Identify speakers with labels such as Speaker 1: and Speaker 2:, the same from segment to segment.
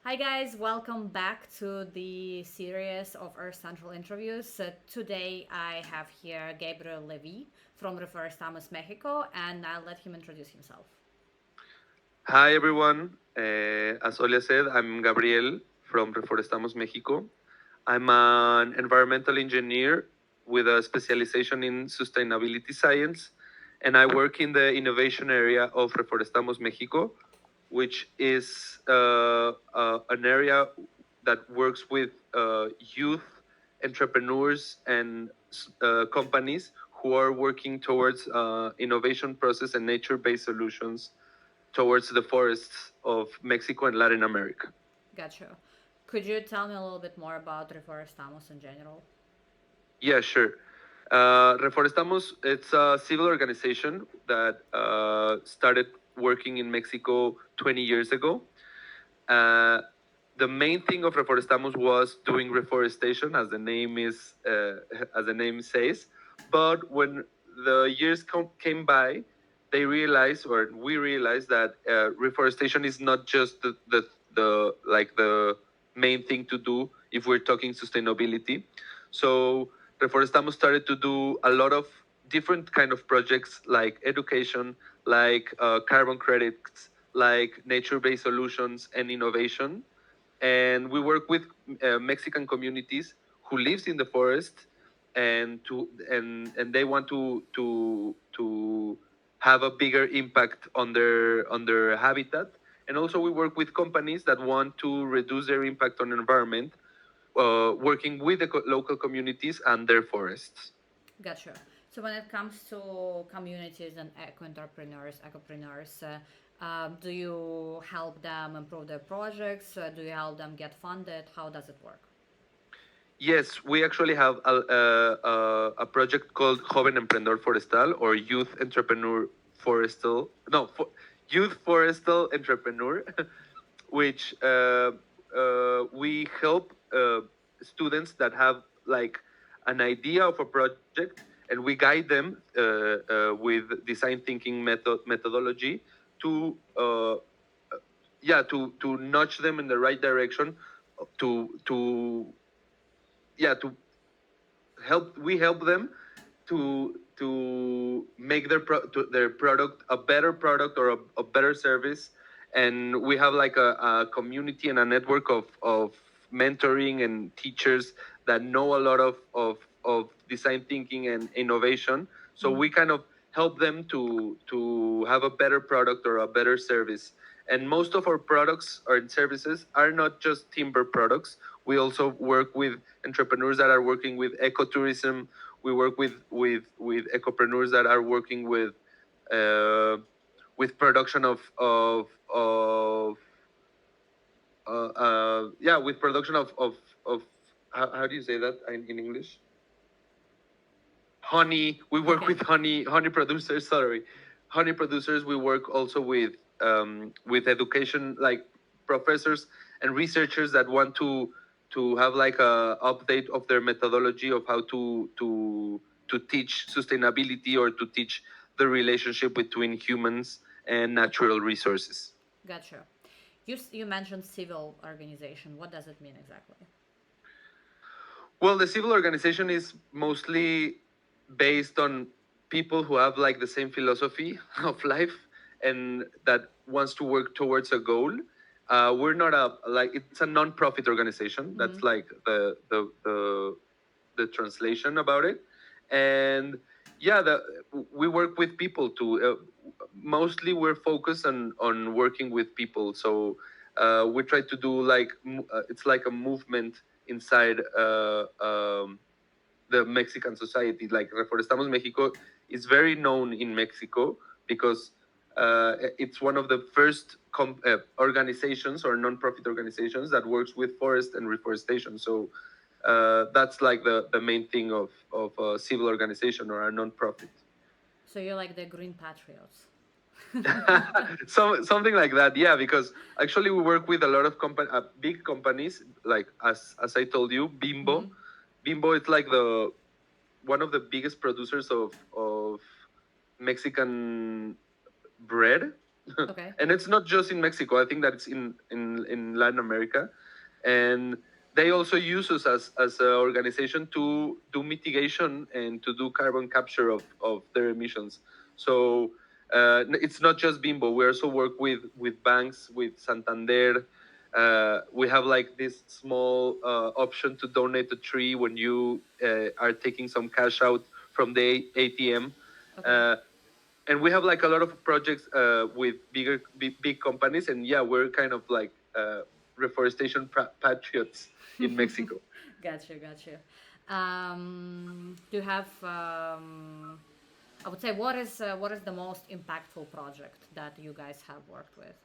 Speaker 1: Hi guys, welcome back to the series of our central interviews. Today I have here Gabriel Levy from Reforestamos México, and I'll let him introduce himself.
Speaker 2: Hi everyone. As Olia said, I'm Gabriel from Reforestamos México. I'm an environmental engineer with a specialization in sustainability science, and I work in the innovation area of Reforestamos México, which is an area that works with youth entrepreneurs and companies who are working towards innovation process and nature-based solutions towards the forests of Mexico and Latin America.
Speaker 1: Gotcha. Could you tell me a little bit more about Reforestamos in general?
Speaker 2: Yeah, sure. Reforestamos, it's a civil organization that started working in Mexico 20 years ago. Uh, the main thing of Reforestamos was doing reforestation, as the name as the name says. But when the years came by, they realized, or we realized, that reforestation is not just the main thing to do if we're talking sustainability. So Reforestamos started to do a lot of different kind of projects like education, like carbon credits, like nature-based solutions and innovation. And we work with Mexican communities who lives in the forest, and they want to have a bigger impact on their habitat. And also we work with companies that want to reduce their impact on the environment, working with the local communities and their forests.
Speaker 1: Gotcha. So when it comes to communities and eco-entrepreneurs, ecopreneurs, do you help them improve their projects? Do you help them get funded? How does it work?
Speaker 2: Yes, we actually have a project called Joven Emprendedor Forestal, or Youth Entrepreneur Forestal. No, Youth Forestal Entrepreneur, which we help students that have like an idea of a project, and we guide them with design thinking methodology to to nudge them in the right direction, to to help we help them to make their product a better product, or a better service. And we have like a community and a network of mentoring and teachers that know a lot of design thinking and innovation, so we kind of help them to have a better product or a better service. And most of our products or services are not just timber products. We also work with entrepreneurs that are working with ecotourism. We work with ecopreneurs that are working with production of with production of how do you say that in English? Honey. We work
Speaker 1: Okay.
Speaker 2: with honey producers. Sorry, honey producers. We work also with education, like professors and researchers that want to have like a update of their methodology of how to teach sustainability, or to teach the relationship between humans and natural resources.
Speaker 1: Gotcha. You mentioned civil organization. What does it mean exactly?
Speaker 2: Well, the civil organization is mostly based on people who have like the same philosophy of life, and that wants to work towards a goal. We're not a like It's a non-profit organization. That's like the translation about it. And yeah, we work with people too. Mostly we're focused on working with people. So we try to do like it's like a movement inside the Mexican society. Like Reforestamos Mexico is very known in Mexico because it's one of the first organizations or non-profit organizations that works with forest and reforestation. So that's like the main thing of a civil organization or a non-profit.
Speaker 1: So you're like the green patriots.
Speaker 2: Something like that, yeah. Because actually we work with a lot of big companies, like as I told you, Bimbo. Bimbo is like the one of the biggest producers of Mexican bread.
Speaker 1: Okay.
Speaker 2: And it's not just in Mexico. I think that it's in Latin America, and they also use us as an organization to do mitigation and to do carbon capture of their emissions. So it's not just Bimbo. We also work with banks, with Santander. We have like this small option to donate a tree when you are taking some cash out from the ATM.
Speaker 1: Okay.
Speaker 2: And we have like a lot of projects with big companies, and yeah, we're kind of like reforestation patriots in Mexico.
Speaker 1: Gotcha. Do you have? I would say, what is the most impactful project that you guys have worked with?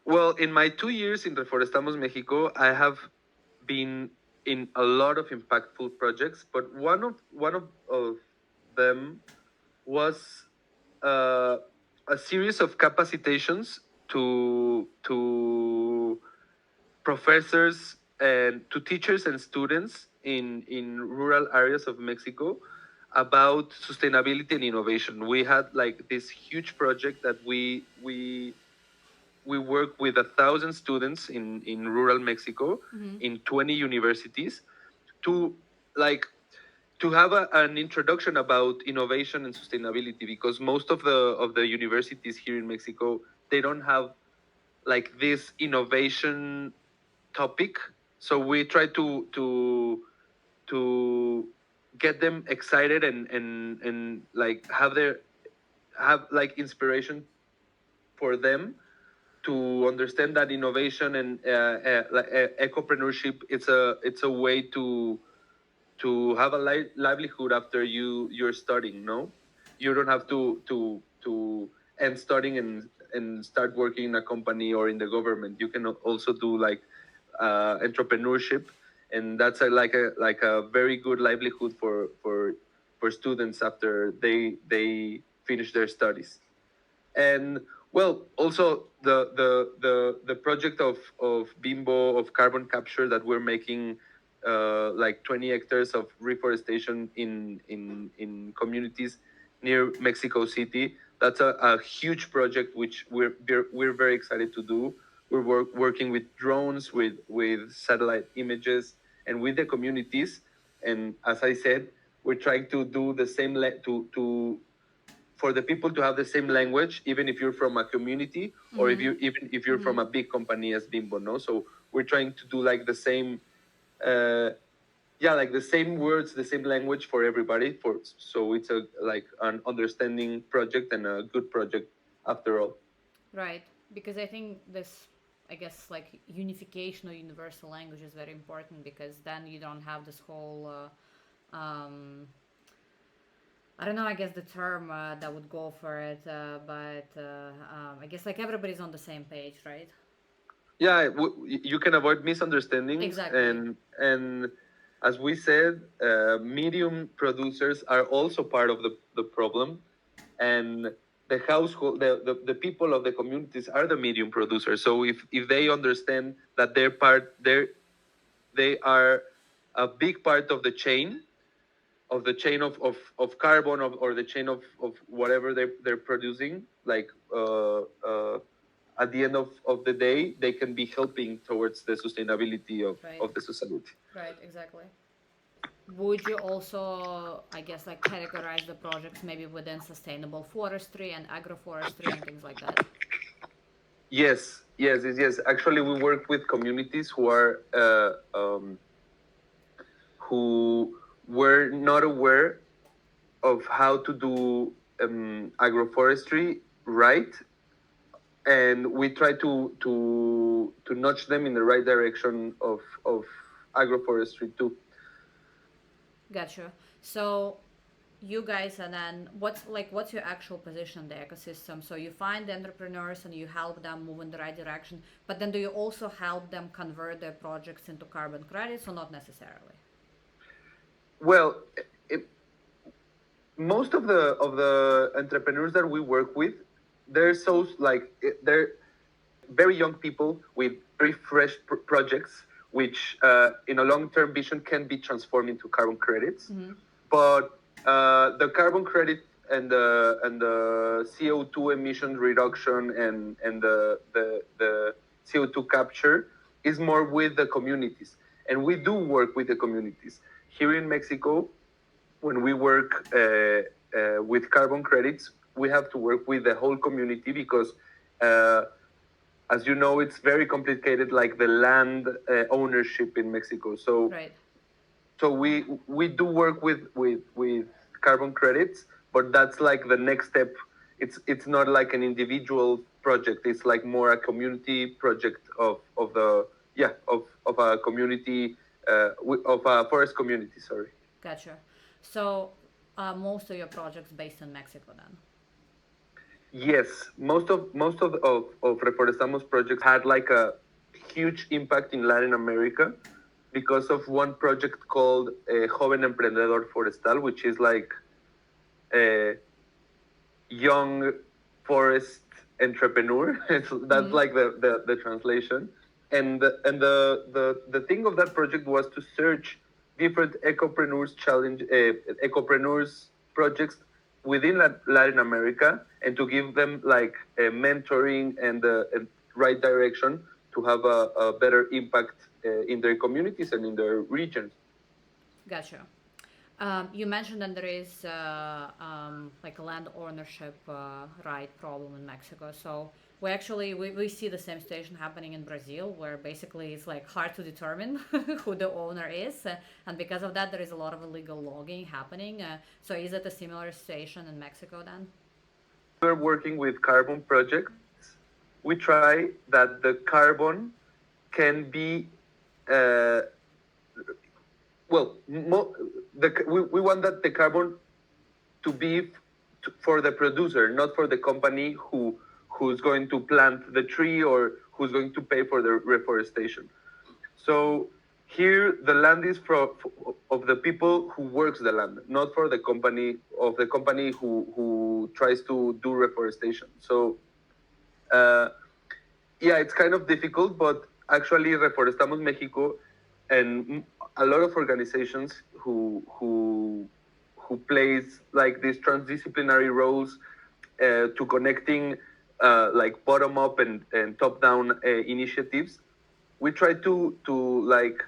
Speaker 2: Well, in my 2 years in Reforestamos Mexico, I have been in a lot of impactful projects, but one of them was uh, a series of capacitations to professors and to teachers and students in rural areas of Mexico about sustainability and innovation. We had like this huge project that we work with 1,000 students in rural Mexico in 20 universities to like to have an introduction about innovation and sustainability, because most of the universities here in Mexico, they don't have like this innovation topic. So we try to get them excited and like have like inspiration for them to understand that innovation and ecopreneurship, it's a way to have a livelihood after you're studying. No, you don't have to end studying and start working in a company or in the government. You can also do like entrepreneurship, and that's a very good livelihood for students after they finish their studies. And well, also the project of Bimbo, of carbon capture, that we're making like 20 hectares of reforestation in communities near Mexico City. That's a huge project which we're very excited to do. We're working with drones, with satellite images, and with the communities. And as I said, we're trying to do the same to for the people to have the same language, even if you're from a community or if you're from a big company as Bimbo. No, so we're trying to do like the same, like the same words, the same language for everybody. So it's a like an understanding project and a good project after all.
Speaker 1: Right, because I think this, I guess, like unification or universal language is very important, because then you don't have this whole, I don't know, I guess the term that would go for it, but I guess like everybody's on the same page, right?
Speaker 2: Yeah, you can avoid misunderstandings,
Speaker 1: Exactly.
Speaker 2: and as we said, medium producers are also part of the problem, and the household, the people of the communities are the medium producers. So if they understand that they are a big part of the chain of carbon, or the chain of whatever they're producing, like at the end of the day, they can be helping towards the sustainability
Speaker 1: Right.
Speaker 2: of the society.
Speaker 1: Right, exactly. Would you also, I guess, like categorize the projects maybe within sustainable forestry and agroforestry and things like that?
Speaker 2: Yes. Actually, we work with communities who were not aware of how to do agroforestry right, and we try to nudge them in the right direction of agroforestry too.
Speaker 1: Gotcha. So you guys, and then what's your actual position in the ecosystem? So you find the entrepreneurs and you help them move in the right direction, but then do you also help them convert their projects into carbon credits, or not necessarily?
Speaker 2: Well, it, most of the entrepreneurs that we work with, they're so like they're very young people with very fresh projects, which in a long-term vision can be transformed into carbon credits. But the carbon credit the CO2 emission reduction and the CO2 capture is more with the communities. And we do work with the communities. Here in Mexico, when we work with carbon credits, we have to work with the whole community because, as you know, it's very complicated, like the land ownership in Mexico. So,
Speaker 1: Right.
Speaker 2: so we do work with carbon credits, but that's like the next step. It's not like an individual project. It's like more a community project of a community of a forest community. Sorry.
Speaker 1: Gotcha. So most of your projects based in Mexico then?
Speaker 2: Yes, most of Reforestamos projects had like a huge impact in Latin America because of one project called Joven Emprendedor Forestal, which is like a young forest entrepreneur. That's like the translation. And the thing of that project was to search different ecopreneurs projects within Latin America and to give them like a mentoring and the right direction to have a better impact in their communities and in their regions.
Speaker 1: Gotcha. You mentioned that there is like a land ownership right problem in Mexico. So we see the same situation happening in Brazil, where basically it's like hard to determine who the owner is, and because of that, there is a lot of illegal logging happening. So is it a similar situation in Mexico then?
Speaker 2: We're working with carbon projects. We try that the carbon can be uh, we want that the carbon to be for the producer, not for the company who's going to plant the tree or who's going to pay for the reforestation. So here the land is of the people who works the land, not for the company who tries to do reforestation. So yeah, it's kind of difficult, but actually Reforestamos Mexico and a lot of organizations who plays like these transdisciplinary roles to connecting like bottom up and top down initiatives. We try to like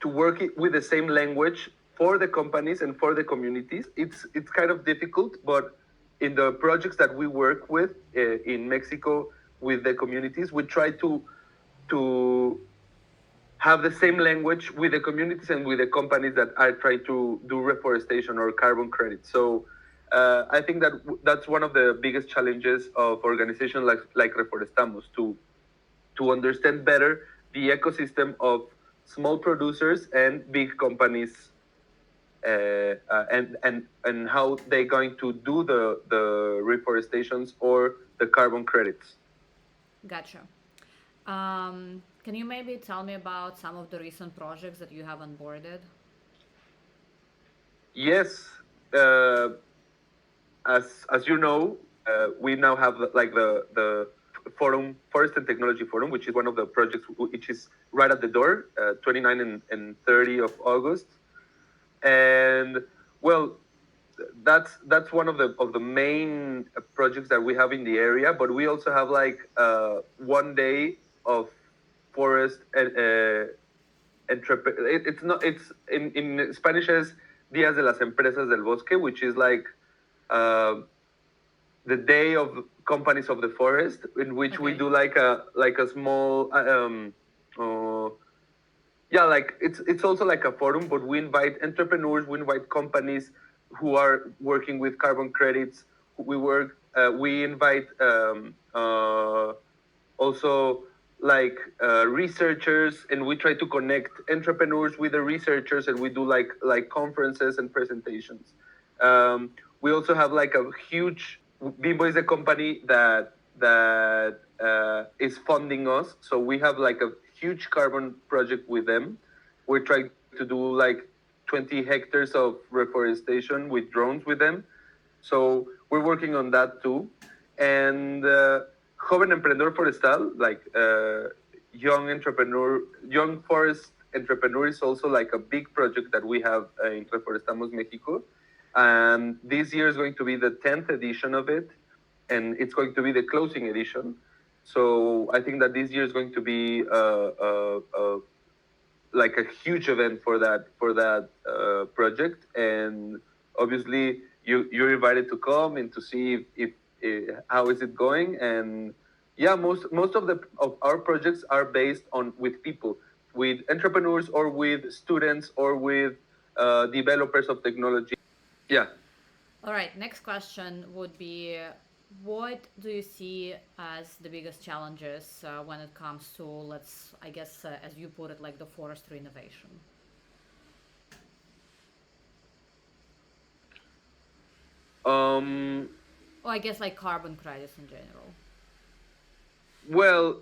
Speaker 2: to work with the same language for the companies and for the communities. It's kind of difficult, but in the projects that we work with in Mexico with the communities, we try to have the same language with the communities and with the companies that are trying to do reforestation or carbon credits. So I think that's one of the biggest challenges of organizations like Reforestamos to understand better the ecosystem of small producers and big companies and how they're going to do the reforestations or the carbon credits.
Speaker 1: Gotcha. Can you maybe tell me about some of the recent projects that you have onboarded?
Speaker 2: Yes, as you know, we now have like the forum, Forest and Technology Forum, which is one of the projects which is right at the door, 29 and 30 of August. And well, that's one of the main projects that we have in the area. But we also have like 1 day of forest it's not it's in Spanish is Días de las Empresas del Bosque, which is like the day of companies of the forest, in which we do like a small like it's also like a forum, but we invite entrepreneurs, we invite companies who are working with carbon credits. We invite also like researchers, and we try to connect entrepreneurs with the researchers, and we do like conferences and presentations. We also have like a huge Bimbo is a company that is funding us, so we have like a huge carbon project with them. We're trying to do like 20 hectares of reforestation with drones with them. So we're working on that too. And Joven Emprendedor Forestal, like young forest entrepreneur is also like a big project that we have in Reforestamos Mexico. And this year is going to be the 10th edition of it, and it's going to be the closing edition. So I think that this year is going to be like a huge event for that project, and obviously you're invited to come and to see if how is it going. And yeah, most of our projects are based on with people, with entrepreneurs or with students or with developers of technology. Yeah.
Speaker 1: All right, next question would be, what do you see as the biggest challenges when it comes to, let's, I guess, as you put it, like the forestry innovation? Or I guess like carbon credits in general.
Speaker 2: Well,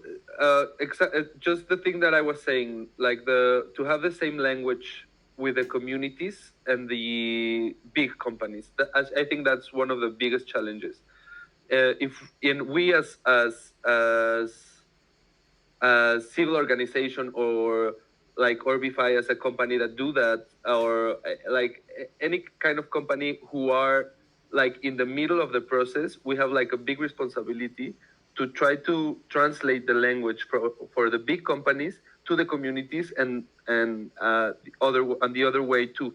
Speaker 2: just the thing that I was saying, like to have the same language with the communities and the big companies. I think that's one of the biggest challenges. If in we as civil organization, or like Orbify as a company that do that, or like any kind of company who are like in the middle of the process, we have like a big responsibility to try to translate the language for the big companies to the communities, and the other way too.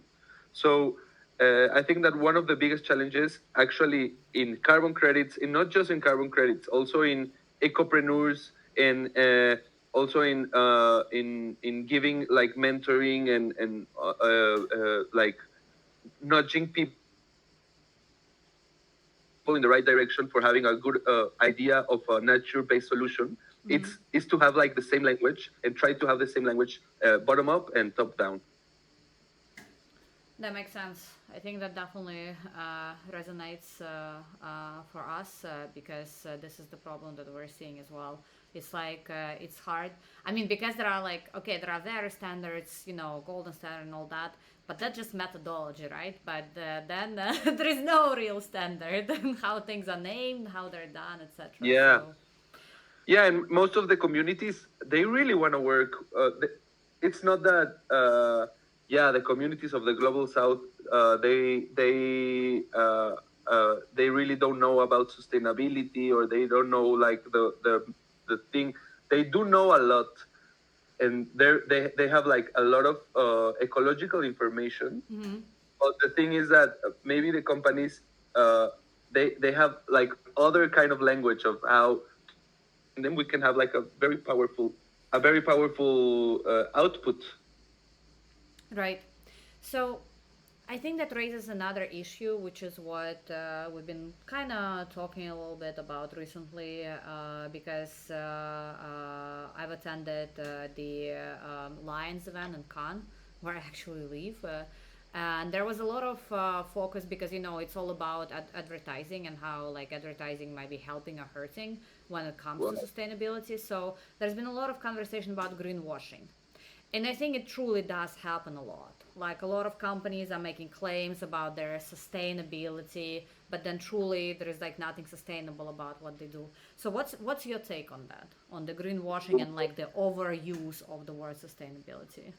Speaker 2: So I think that one of the biggest challenges actually in carbon credits, in not just in carbon credits, also in ecopreneurs, and also in giving like mentoring and like nudging people in the right direction for having a good idea of a nature-based solution.
Speaker 1: Mm-hmm.
Speaker 2: It's to have like the same language and try to have the same language bottom up and top down.
Speaker 1: That makes sense. I think that definitely resonates for us because this is the problem that we're seeing as well. It's like it's hard. I mean, because there are like, okay, there are various standards, you know, golden standard and all that, but that's just methodology, right? But then there is no real standard how things are named, how they're done, etc.
Speaker 2: Yeah.
Speaker 1: So,
Speaker 2: Yeah, and most of the communities, they really want to work. It's not that, yeah, the communities of the global south, they really don't know about sustainability, or they don't know like the thing. They do know a lot, and they have like a lot of ecological information.
Speaker 1: mm-hmm.
Speaker 2: But the thing is that maybe the companies, they have like other kind of language of how, and then we can have like a very powerful output.
Speaker 1: Right. So I think that raises another issue, which is what we've been kind of talking a little bit about recently, because I've attended the Lions event in Cannes, where I actually live. And there was a lot of focus because, you know, it's all about advertising and how like advertising might be helping or hurting when it comes to sustainability. So there's been a lot of conversation about greenwashing. And I think it truly does happen a lot. Like a lot of companies are making claims about their sustainability, but then truly there is like nothing sustainable about what they do. So what's your take on that? On the greenwashing and like the overuse of the word sustainability?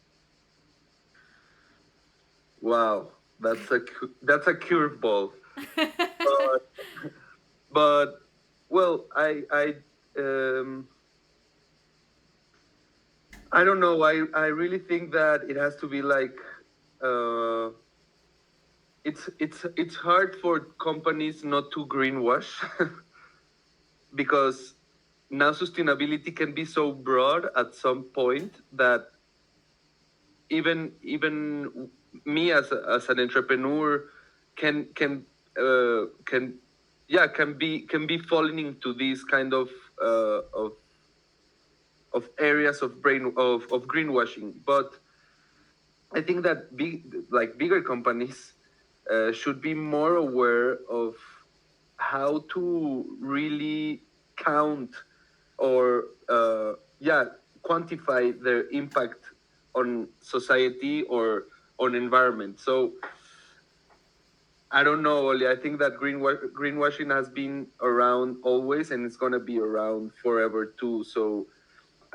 Speaker 2: Wow, that's a curveball. but, but well, I don't know. I really think that it has to be like uh, it's hard for companies not to greenwash because now sustainability can be so broad at some point that even me as an entrepreneur can yeah can be falling into these kind of areas of greenwashing. But I think that bigger companies should be more aware of how to really count or yeah quantify their impact on society or on environment. So I don't know, Oli. I think that greenwashing has been around always, and it's gonna be around forever too. So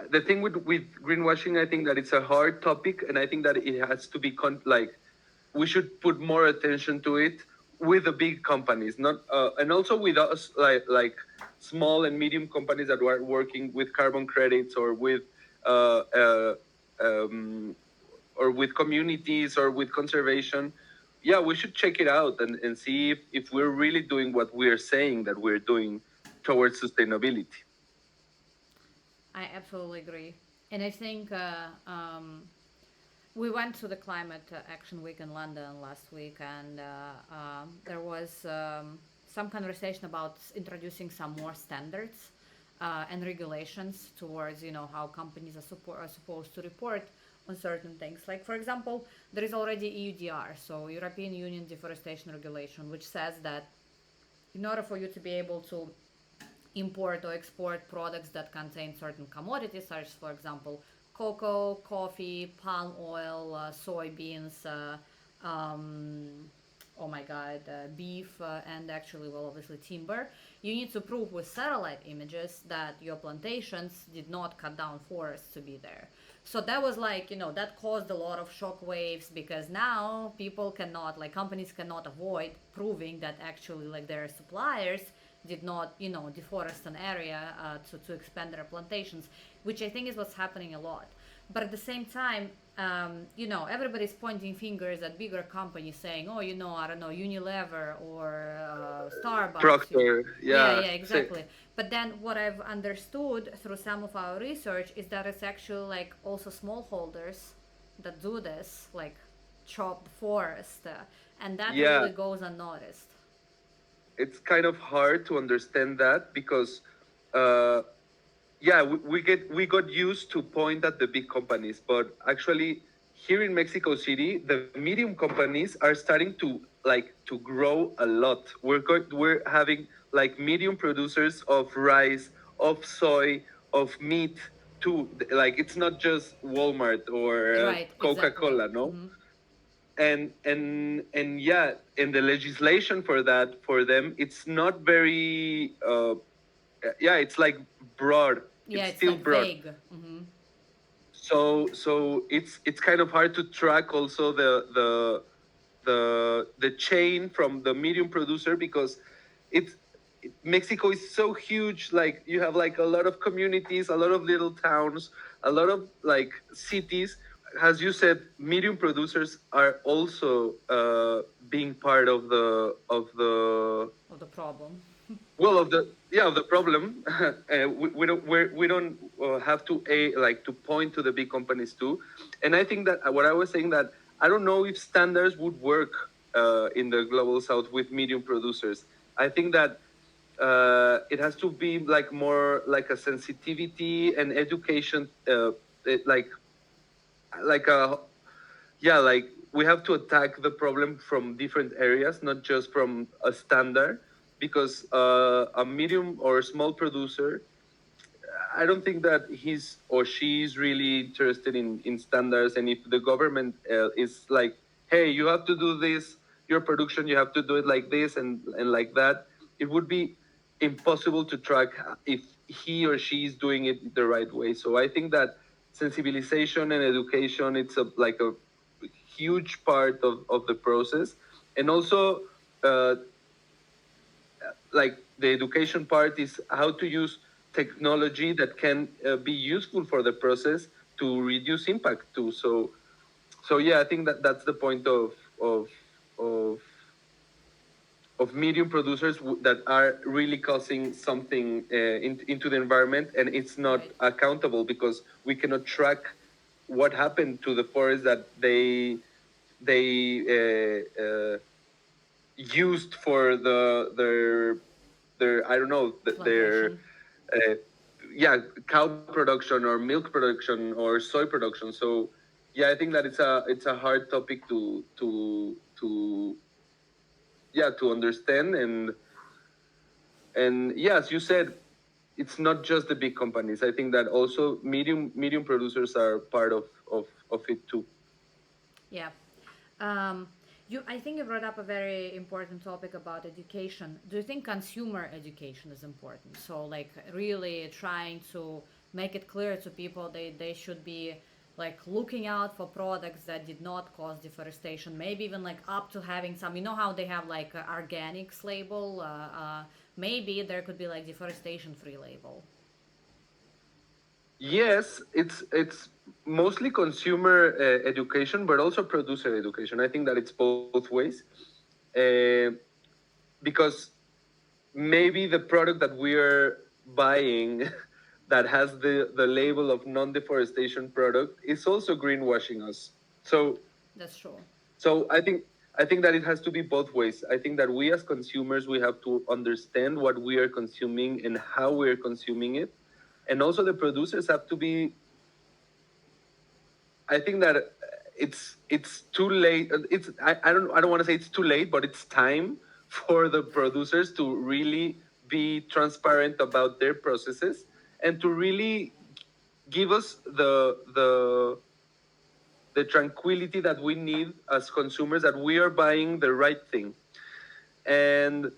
Speaker 2: the thing with greenwashing, I think that it's a hard topic, and I think that it has to be like we should put more attention to it with the big companies, not and also with us, like small and medium companies that are working with carbon credits or with uh, uh, um, or with communities or with conservation. Yeah, we should check it out and see if we're really doing what we're saying that we're doing towards sustainability.
Speaker 1: I absolutely agree. And I think we went to the Climate Action Week in London last week, and there was some conversation about introducing some more standards and regulations towards, how companies are supposed to report on certain things. Like, for example, there is already EUDR, so European Union Deforestation Regulation, which says that in order for you to be able to import or export products that contain certain commodities, such as, for example, cocoa, coffee, palm oil, soybeans, oh my god, beef, and actually, well, obviously, timber. You need to prove with satellite images that your plantations did not cut down forests to be there. So that was like, that caused a lot of shock waves because now people cannot, like, companies cannot avoid proving that actually, like, their suppliers did not, deforest an area to expand their plantations, which I think is what's happening a lot. But at the same time, everybody's pointing fingers at bigger companies saying, oh, I don't know, Unilever or Starbucks.
Speaker 2: Procter,
Speaker 1: Yeah,
Speaker 2: yeah,
Speaker 1: yeah, exactly. But then what I've understood through some of our research is that it's actually like also smallholders that do this, like chop the forest, and that
Speaker 2: yeah.
Speaker 1: really goes unnoticed.
Speaker 2: It's kind of hard to understand that because uh, yeah, we got used to point at the big companies, but actually here in Mexico City, the medium companies are starting to grow a lot. We're having like medium producers of rice, of soy, of meat too. Like it's not just Walmart or
Speaker 1: Right, exactly.
Speaker 2: Coca-Cola, no?
Speaker 1: Hmm.
Speaker 2: And yeah, and the legislation for that for them, it's not very yeah, it's like broad.
Speaker 1: Yeah,
Speaker 2: It's
Speaker 1: it's
Speaker 2: still
Speaker 1: like
Speaker 2: broad.
Speaker 1: vague. Hmm.
Speaker 2: So it's kind of hard to track also the chain from the medium producer because it's Mexico is so huge. Like you have like a lot of communities, a lot of little towns, a lot of like cities. As you said, medium producers are also being part of the
Speaker 1: Of the problem.
Speaker 2: well of the yeah of the problem. We don't have to like to point to the big companies too, and I think that what I was saying that I don't know if standards would work in the global south with medium producers. I think that it has to be like more like a sensitivity and education like a yeah, like we have to attack the problem from different areas, not just from a standard, because a medium or small producer, I don't think that he's or she's really interested in standards. And if the government is like, hey, you have to do this, your production, you have to do it like this and like that, it would be impossible to track if he or she is doing it the right way. So I think that sensibilization and education, it's like a huge part of the process. And also, uh, like the education part is how to use technology that can be useful for the process to reduce impact too. So yeah, I think that that's the point of of of medium producers that are really causing something into the environment, and it's not
Speaker 1: Right.
Speaker 2: accountable because we cannot track what happened to the forest that they used for their I don't know their
Speaker 1: Plantation.
Speaker 2: uh, yeah, cow production or milk production or soy production. So yeah, I think that it's a hard topic to yeah to understand. And yeah, as you said, it's not just the big companies. I think that also medium producers are part of it too.
Speaker 1: Yeah. Um, I think you brought up a very important topic about education. Do you think consumer education is important? So, like, really trying to make it clear to people they should be like looking out for products that did not cause deforestation, maybe even like up to having some, you know how they have like a organics label, maybe there could be like deforestation free label.
Speaker 2: Yes, it's mostly consumer education, but also producer education. I think that it's both ways, uh, because maybe the product that we are buying that has the label of non-deforestation product is also greenwashing us. So
Speaker 1: That's true.
Speaker 2: so I think that it has to be both ways. I think that we as consumers we have to understand what we are consuming and how we're consuming it, and also the producers have to be. I think that it's too late. I don't want to say it's too late, but it's time for the producers to really be transparent about their processes and to really give us the tranquility that we need as consumers that we are buying the right thing. And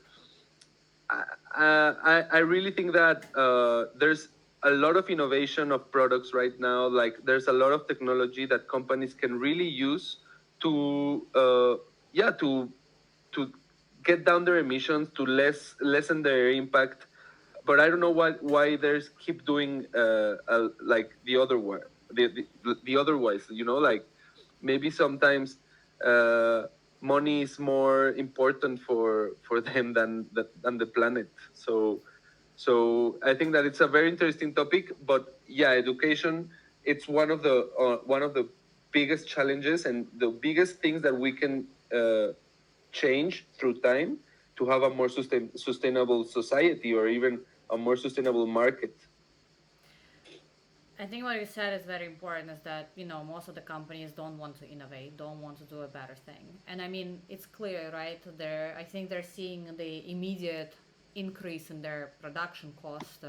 Speaker 2: I really think that there's a lot of innovation of products right now. Like there's a lot of technology that companies can really use to yeah to get down their emissions, to lessen their impact. But I don't know why there's keep doing like the other way, the otherwise. You know, like maybe sometimes uh, money is more important for them than the planet. So I think that it's a very interesting topic. But yeah, education it's one of the biggest challenges and the biggest things that we can change through time to have a more sustainable society or even a more sustainable market.
Speaker 1: I think what you said is very important is that, you know, most of the companies don't want to innovate, don't want to do a better thing. And I mean, it's clear, right? I think they're seeing the immediate increase in their production cost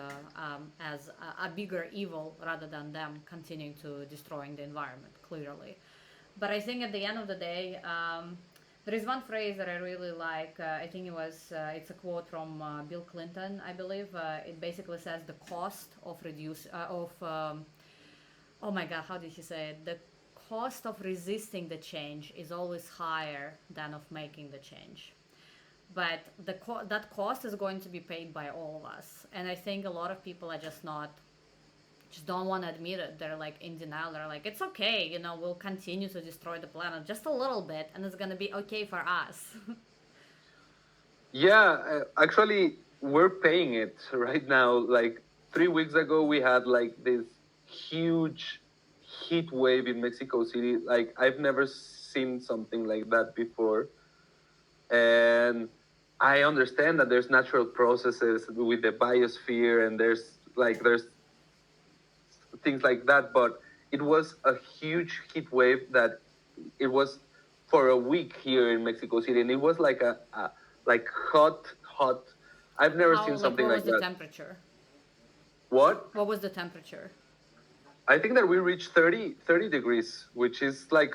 Speaker 1: as a bigger evil rather than them continuing to destroying the environment, clearly. But I think at the end of the day, there is one phrase that I really like. I think it's a quote from Bill Clinton, I believe. It basically says the cost of oh my God, how did he say it? The cost of resisting the change is always higher than of making the change. But that cost is going to be paid by all of us. And I think a lot of people are just don't want to admit it. They're like in denial. They're like, it's okay, you know, we'll continue to destroy the planet just a little bit, and it's gonna be okay for us.
Speaker 2: Yeah, actually, we're paying it right now. Like 3 weeks ago, we had like this huge heat wave in Mexico City. Like I've never seen something like that before. And I understand that there's natural processes with the biosphere and there's things like that, but it was a huge heat wave that it was for a week here in Mexico City, and it was like a like hot. I've never
Speaker 1: How,
Speaker 2: seen
Speaker 1: like,
Speaker 2: something
Speaker 1: what
Speaker 2: like
Speaker 1: was the
Speaker 2: that.
Speaker 1: temperature?
Speaker 2: What?
Speaker 1: What was the temperature?
Speaker 2: I think that we reached 30 degrees, which is like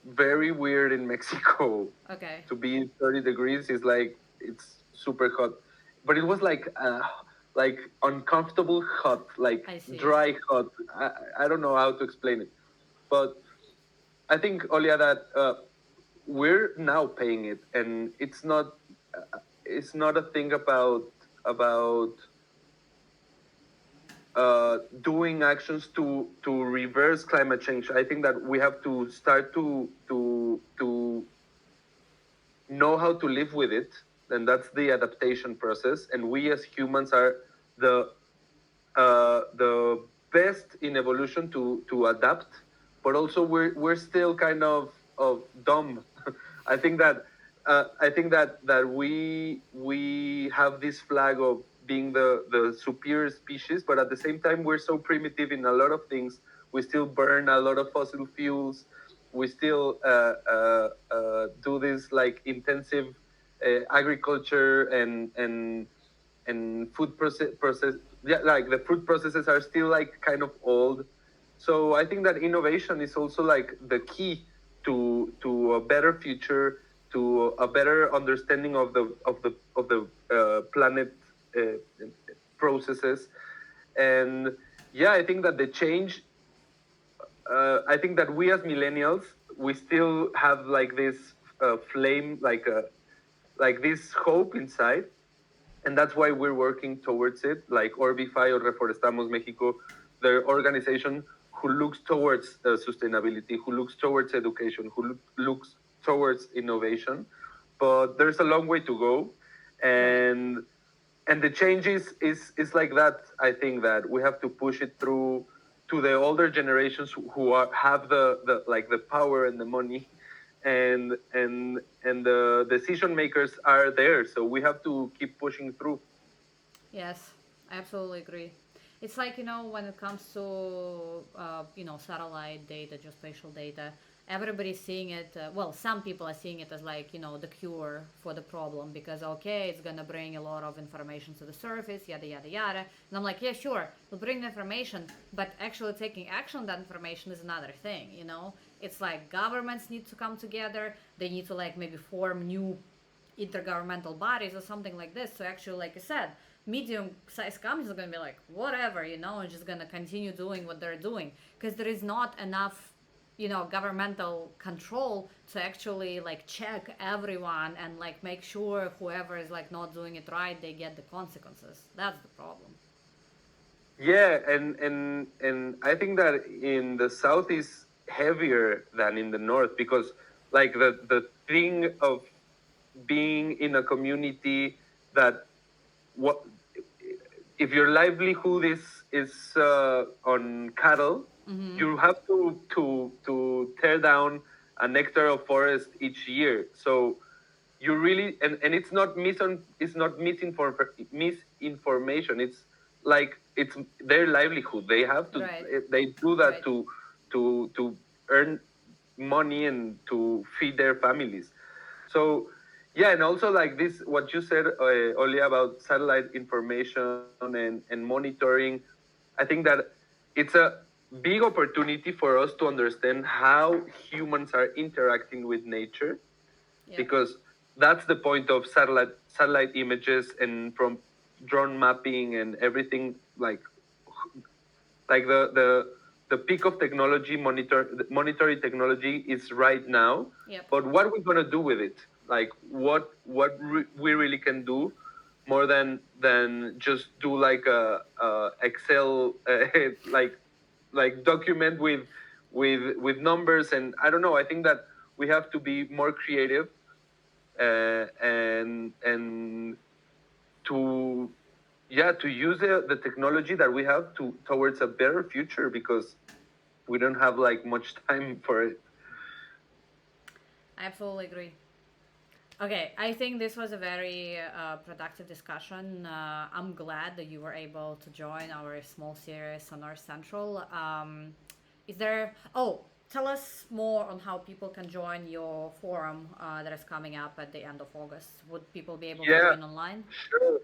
Speaker 2: very weird in Mexico.
Speaker 1: Okay,
Speaker 2: To be 30 degrees is like it's super hot, but it was like uncomfortable hot, like
Speaker 1: I see.
Speaker 2: dry hot. I don't know how to explain it, but I think Olia that we're now paying it, and it's not a thing about doing actions to reverse climate change. I think that we have to start to know how to live with it, and that's the adaptation process. And we as humans are the the best in evolution to adapt, but also we're still kind of dumb. I think that we have this flag of being the superior species, but at the same time we're so primitive in a lot of things. We still burn a lot of fossil fuels. We still do this like intensive agriculture and food process. Yeah, like the food processes are still like kind of old. So I think that innovation is also like the key to a better future, to a better understanding of the planet uh, processes. And yeah, I think that the change I think that we as millennials, we still have like this flame, like this hope inside, and that's why we're working towards it. Like Orbify or Reforestamos Mexico, the organization who looks towards sustainability, who looks towards education, who looks towards innovation. But there's a long way to go, and the change is like that. I think that we have to push it through to the older generations who have the like the power and the money, and the decision makers are there. So we have to keep pushing through.
Speaker 1: Yes, I absolutely agree. It's like, when it comes to, satellite data, geospatial data, everybody's seeing it. Well, some people are seeing it as like, the cure for the problem because, okay, it's going to bring a lot of information to the surface, yada, yada, yada. And I'm like, yeah, sure, we'll bring the information, but actually taking action on that information is another thing. It's like governments need to come together. They need to, like, maybe form new intergovernmental bodies or something like this. So actually, like I said, medium-sized companies are going to be like, whatever, and just going to continue doing what they're doing because there is not enough, governmental control to actually like check everyone and like make sure whoever is like not doing it right, they get the consequences. That's the problem.
Speaker 2: Yeah, and I think that in the south is heavier than in the north because like the thing of being in a community that what if your livelihood is on cattle, you have to tear down an hectare of forest each year. So you really and it's not misinformation. It's like it's their livelihood. They have to
Speaker 1: Right.
Speaker 2: they do that
Speaker 1: Right.
Speaker 2: to earn money and to feed their families. So yeah, and also like this, what you said, Oli, about satellite information and monitoring, I think that it's a big opportunity for us to understand how humans are interacting with nature,
Speaker 1: Yep.
Speaker 2: because that's the point of satellite images and from drone mapping and everything, like the peak of technology, monitoring technology is right now.
Speaker 1: Yep.
Speaker 2: But what are we going to do with it? Like we really can do more than just do like a Excel like document with numbers. And I don't know, I think that we have to be more creative, and to to use the technology that we have towards a better future, because we don't have like much time for it.
Speaker 1: I absolutely agree. Okay, I think this was a very productive discussion. I'm glad that you were able to join our small series on North Central. Is there? Oh, tell us more on how people can join your forum that is coming up at the end of August. Would people be able to join online?
Speaker 2: Sure.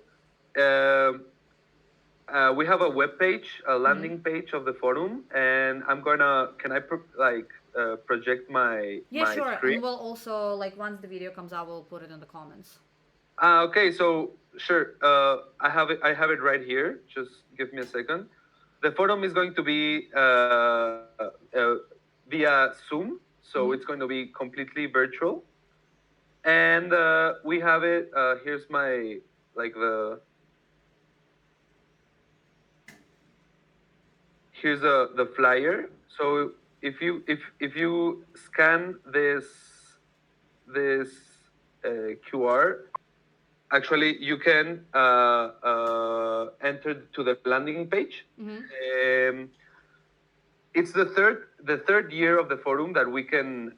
Speaker 2: We have a web page, a landing page of the forum, and can I project my
Speaker 1: Yeah, sure.
Speaker 2: screen?
Speaker 1: And we'll also, like, once the video comes out, we'll put it in the comments.
Speaker 2: Okay, so sure. I have it right here. Just give me a second. The forum is going to be via Zoom, so it's going to be completely virtual. And we have it. Here's my here's the flyer. So if you scan this QR, actually you can enter to the landing page. It's the third year of the forum that we can.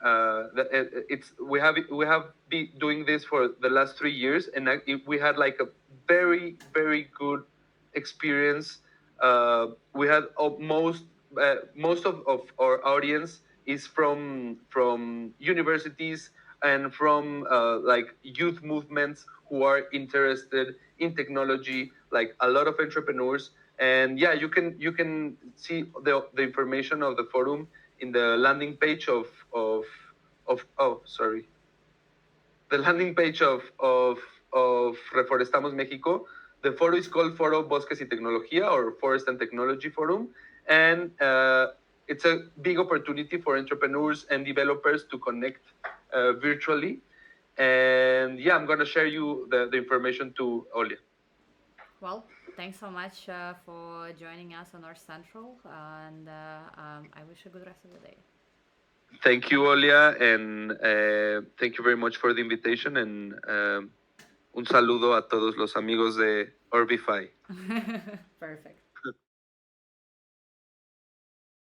Speaker 2: We have been doing this for the last 3 years, and we had like a very good experience. We had most of our audience is from universities and from like youth movements who are interested in technology, like a lot of entrepreneurs. And yeah, you can see the information of the forum in the landing page of oh, sorry, the landing page of Reforestamos Mexico. The forum is called Foro Bosques y Tecnología, or Forest and Technology Forum. And it's a big opportunity for entrepreneurs and developers to connect virtually. And yeah, I'm going to share you the information to Olia.
Speaker 1: Well, thanks so much for joining us on North Central, and I wish you a good rest of the day.
Speaker 2: Thank you, Olia, and thank you very much for the invitation. And un saludo a todos los amigos de Orbify.
Speaker 1: Perfect.